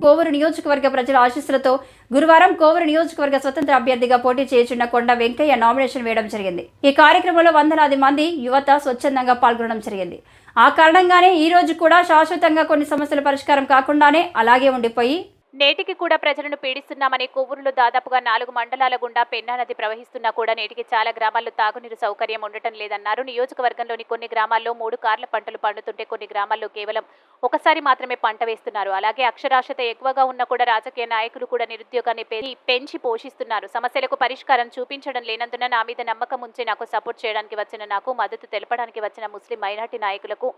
కోవూరు నియోజకవర్గ ప్రజల ఆశీస్సులతో గురువారం కోవూరు నియోజకవర్గ స్వతంత్ర అభ్యర్థిగా పోటీ చేయుచున్న కొండ వెంకయ్య నామినేషన్ వేయడం జరిగింది. ఈ కార్యక్రమంలో వందలాది మంది యువత స్వచ్ఛందంగా పాల్గొనడం జరిగింది. ఆ కారణంగానే ఈ రోజు కూడా శాశ్వతంగా కొన్ని సమస్యల పరిష్కారం కాకుండానే అలాగే ఉండిపోయి నేటికి కూడా ప్రజలను పీడిస్తున్నామని కొవ్వూరులో దాదాపుగా 4 మండలాల గుండా పెన్నా నది ప్రవహిస్తున్నా కూడా నేటికి చాలా గ్రామాల్లో తాగునీరు సౌకర్యం ఉండటం లేదన్నారు. నియోజకవర్గంలోని కొన్ని గ్రామాల్లో 3 కార్ల పంటలు పండుతుంటే కొన్ని గ్రామాల్లో కేవలం ఒకసారి మాత్రమే పంట వేస్తున్నారు. అలాగే అక్షరాస్యత ఎక్కువగా ఉన్న కూడా రాజకీయ నాయకులు కూడా నిరుద్యోగాన్ని పెంచి పోషిస్తున్నారు. సమస్యలకు పరిష్కారం చూపించడం లేనందున నా మీద నమ్మకం ఉంచి నాకు సపోర్ట్ చేయడానికి వచ్చిన నాకు మద్దతు తెలపడానికి వచ్చిన ముస్లిం మైనార్టీ నాయకులకు,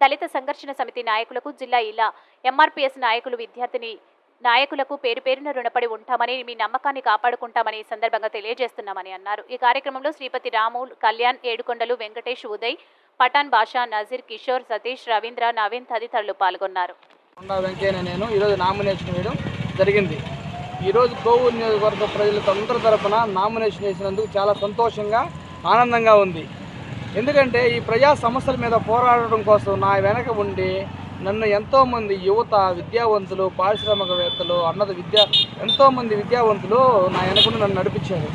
దళిత సంఘర్షణ సమితి నాయకులకు, జిల్లా ఇలా ఎంఆర్పీఎస్ నాయకులు, విద్యార్థిని నాయకులకు పేరు పేరున రుణపడి ఉంటామని, మీ నమ్మకాన్ని కాపాడుకుంటామని ఈ సందర్భంగా తెలియజేస్తున్నామని అన్నారు. ఈ కార్యక్రమంలో శ్రీపతి రాము, కళ్యాణ్, ఏడుకొండలు, వెంకటేష్, ఉదయ్, పఠాన్ బాషా, నజీర్, కిషోర్, సతీష్, రవీంద్ర, నవీన్ తదితరులు పాల్గొన్నారు. నేను ఈరోజు నామినేషన్ వేయడం జరిగింది. ఈరోజు కోవూరు నియోజకవర్గ ప్రజలకు అందరి తరఫున నామినేషన్ వేసినందుకు చాలా సంతోషంగా, ఆనందంగా ఉంది. ఎందుకంటే ఈ ప్రజా సమస్యల మీద పోరాడడం కోసం నా వెనక ఉండి నన్ను ఎంతోమంది యువత, విద్యావంతులు, పారిశ్రామికవేత్తలు, ఎంతోమంది విద్యావంతులు నా వెనకుండా నన్ను నడిపించారు.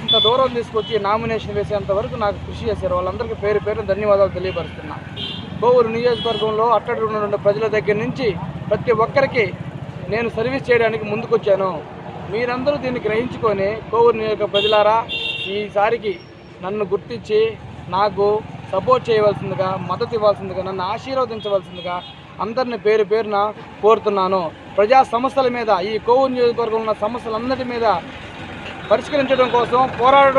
ఇంత దూరం తీసుకొచ్చి నామినేషన్ వేసేంత వరకు నాకు కృషి చేశారు. వాళ్ళందరికీ పేరు పేరు ధన్యవాదాలు తెలియపరుస్తున్నా. కోవూరు నియోజకవర్గంలో అట్టడి ఉన్న ప్రజల దగ్గర నుంచి ప్రతి ఒక్కరికి నేను సర్వీస్ చేయడానికి ముందుకొచ్చాను. మీరందరూ దీన్ని గ్రహించుకొని కోవూరు నియోజక ప్రజలారా ఈసారికి నన్ను గుర్తించి నాకు సపోర్ట్ చేయవలసిందిగా, మద్దతు ఇవ్వాల్సిందిగా, నన్ను ఆశీర్వదించవలసిందిగా అందరిని పేరు పేరున కోరుతున్నాను. ప్రజా సమస్యల మీద, ఈ కోవూరు నియోజకవర్గంలో ఉన్న సమస్యలందరి మీద పరిష్కరించడం కోసం పోరాడడం